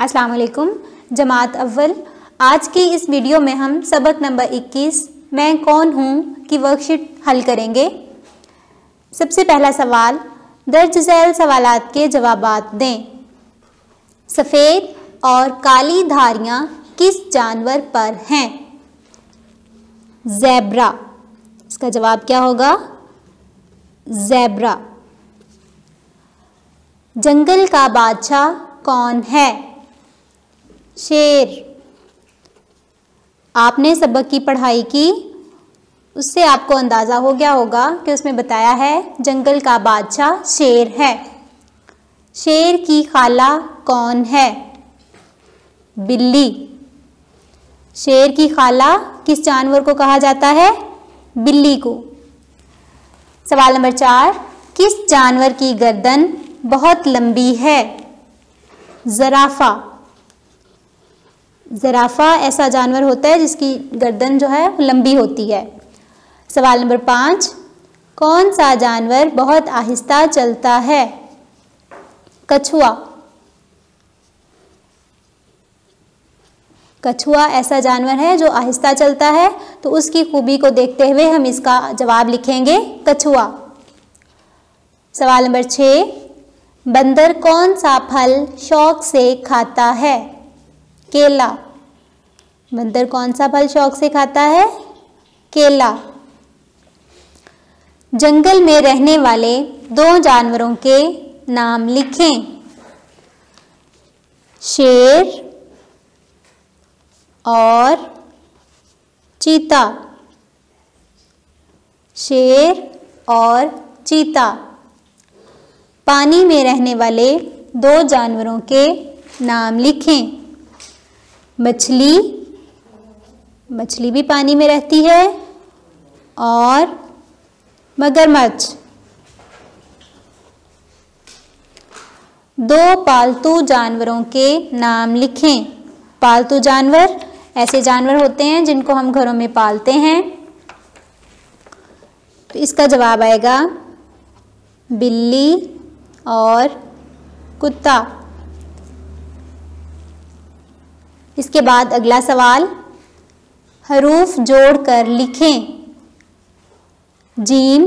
अस्सलाम वालेकुम। जमात अव्वल, आज की इस वीडियो में हम सबक नंबर 21 मैं कौन हूँ की वर्कशीट हल करेंगे। सबसे पहला सवाल, दर्ज झैल सवालात के जवाबात दें। सफ़ेद और काली धारियाँ किस जानवर पर हैं? ज़ेब्रा। इसका जवाब क्या होगा? ज़ेब्रा। जंगल का बादशाह कौन है? शेर। आपने सबक की पढ़ाई की, उससे आपको अंदाज़ा हो गया होगा कि उसमें बताया है जंगल का बादशाह शेर है। शेर की खाला कौन है? बिल्ली। शेर की खाला किस जानवर को कहा जाता है? बिल्ली को। सवाल नंबर 4, किस जानवर की गर्दन बहुत लंबी है? ज़राफ़ा। ज़राफ़ा ऐसा जानवर होता है जिसकी गर्दन जो है लंबी होती है। सवाल नंबर 5, कौन सा जानवर बहुत आहिस्ता चलता है? कछुआ। कछुआ ऐसा जानवर है जो आहिस्ता चलता है, तो उसकी खूबी को देखते हुए हम इसका जवाब लिखेंगे कछुआ। सवाल नंबर 6, बंदर कौन सा फल शौक से खाता है? केला। बंदर कौन सा फल शौक से खाता है? केला। जंगल में रहने वाले 2 जानवरों के नाम लिखें। शेर और चीता। शेर और चीता। पानी में रहने वाले 2 जानवरों के नाम लिखें। मछली, मछली भी पानी में रहती है, और मगरमच्छ। 2 पालतू जानवरों के नाम लिखें। पालतू जानवर ऐसे जानवर होते हैं जिनको हम घरों में पालते हैं, तो इसका जवाब आएगा बिल्ली और कुत्ता। इसके बाद अगला सवाल, हरूफ जोड़कर लिखें। जीम,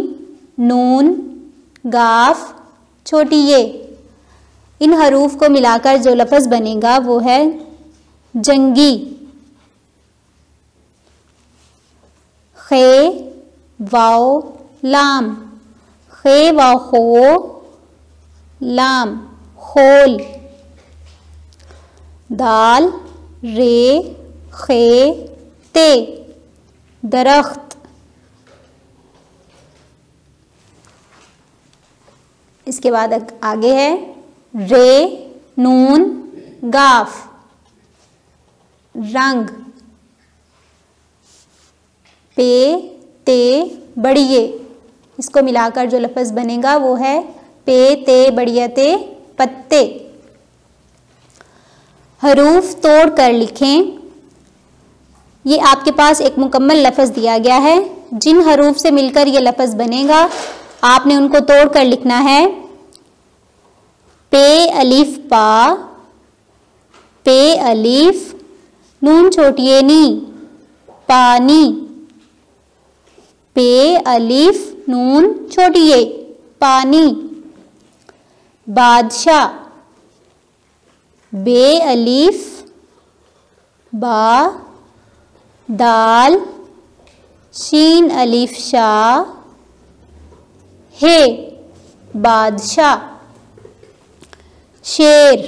नून, गाफ, छोटी ये। इन हरूफ को मिलाकर जो लफ्ज़ बनेगा वो है जंगी। खे, वाओ, लाम। खे वाओ खो, लाम, खोल। दाल, रे, खे, ते, दरख्त। इसके बाद आगे है रे, नून, गाफ, रंग। पे, ते, बड़िए। इसको मिलाकर जो लफ्ज़ बनेगा वो है पे, ते, बड़िया, ते, पत्ते। हरूफ तोड़ कर लिखें। ये आपके पास एक मुकम्मल लफ्ज़ दिया गया है। जिन हरूफ से मिलकर ये लफ्ज़ बनेगा आपने उनको तोड़ कर लिखना है। पे अलिफ पा, पे अलिफ, नून छोटी नी, पानी। पे अलिफ, नून छोटी ये, पानी। बादशाह, बे अलिफ, बा, दाल, शीन अलिफ शाह, हे, बादशाह। शेर,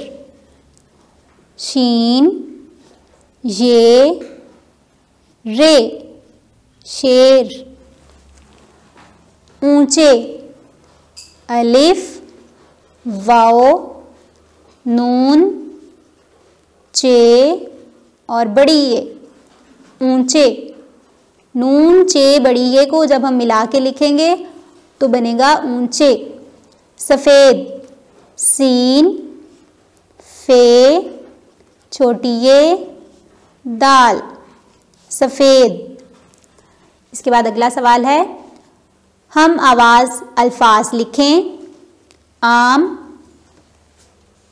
शीन, ये, रे, शेर। ऊंचे, अलिफ, वाओ, नून, चे और बड़ी ये, ऊंचे। नून, चे, बड़ी ये को जब हम मिला के लिखेंगे तो बनेगा ऊंचे। सफ़ेद, सीन, फे, छोटी ये, दाल, सफ़ेद। इसके बाद अगला सवाल है, हम आवाज़ अल्फाज लिखें। आम,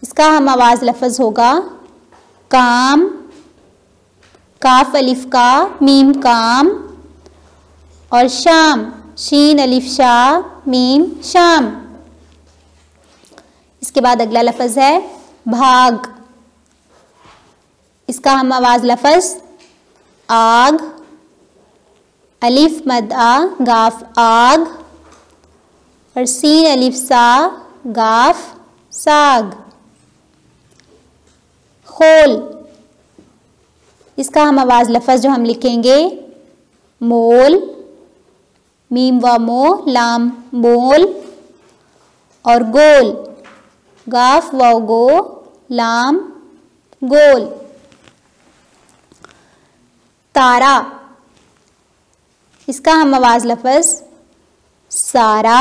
इसका हम आवाज़ लफ्ज़ होगा काम, काफ अलिफ का, मीम काम, और शाम, शीन अलिफ शा, मीम शाम। इसके बाद अगला लफ्ज़ है भाग। इसका हम आवाज़ लफ्ज़ आग, अलिफ मद आ, गाफ आग, और सीन अलिफ सा, गाफ साग। खोल। इसका हम आवाज़ लफ्ज़ जो हम लिखेंगे मोल, मीम व मो, लाम मोल, और गोल, गाफ व गो, लाम गोल। तारा। इसका हम आवाज़ लफ्ज़ सारा,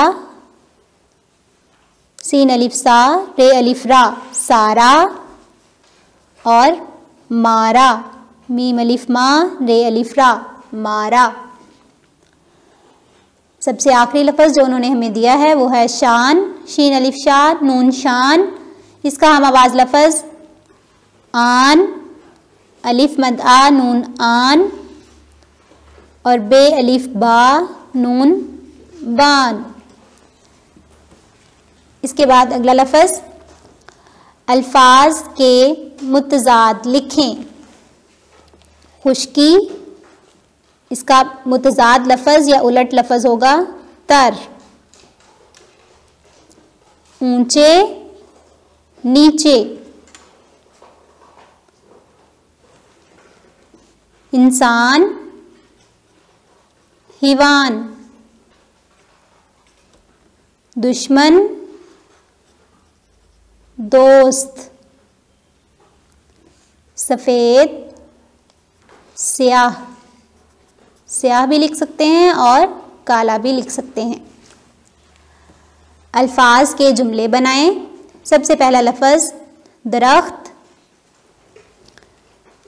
सीन अलिफ सा, रे अलिफ रा, सारा, और मारा, मीम अलिफ मा, रे अलिफ रा, मारा। सबसे आखिरी लफ्ज़ जो उन्होंने हमें दिया है वो है शान, शीन अलिफ शा, नून शान। इसका हम आवाज़ लफ्ज़ आन, अलिफ मद आ, नून आन, और बे अलिफ बा, नून बान। इसके बाद अगला लफ्ज़ अल्फाज के मुतज़ाद लिखें। खुश्की। इसका मुतज़ाद लफ्ज़ या उलट लफ्ज़ होगा तर। ऊंचे, नीचे। इंसान, हिवान। दुश्मन, दोस्त। सफ़ेद, स्याह। स्याह भी लिख सकते हैं और काला भी लिख सकते हैं। अल्फाज के जुमले बनाएं। सबसे पहला लफ्ज़ दरख्त।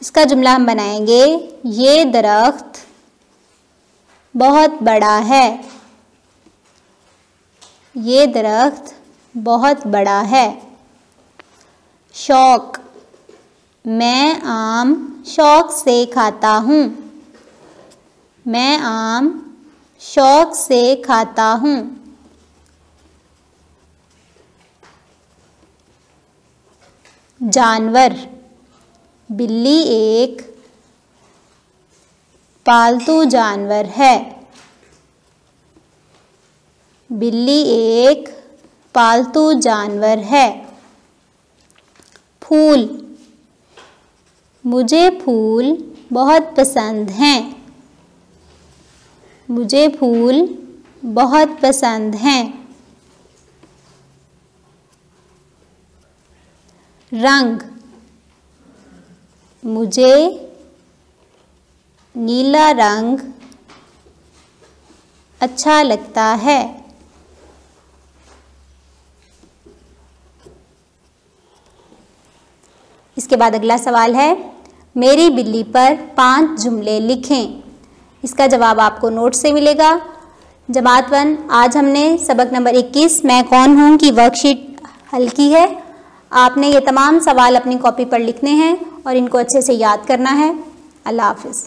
इसका जुमला हम बनाएंगे ये दरख्त बहुत बड़ा है। ये दरख्त बहुत बड़ा है। शौक। मैं आम शौक से खाता हूँ। मैं आम शौक से खाता हूँ। जानवर। बिल्ली एक पालतू जानवर है। बिल्ली एक पालतू जानवर है। फूल। मुझे फूल बहुत पसंद हैं। मुझे फूल बहुत पसंद हैं। रंग। मुझे नीला रंग अच्छा लगता है। इसके बाद अगला सवाल है मेरी बिल्ली पर 5 जुमले लिखें। इसका जवाब आपको नोट से मिलेगा। जमात 1 आज हमने सबक नंबर 21 मैं कौन हूँ की वर्कशीट हल की है। आपने ये तमाम सवाल अपनी कॉपी पर लिखने हैं और इनको अच्छे से याद करना है। अल्लाह हाफिज़।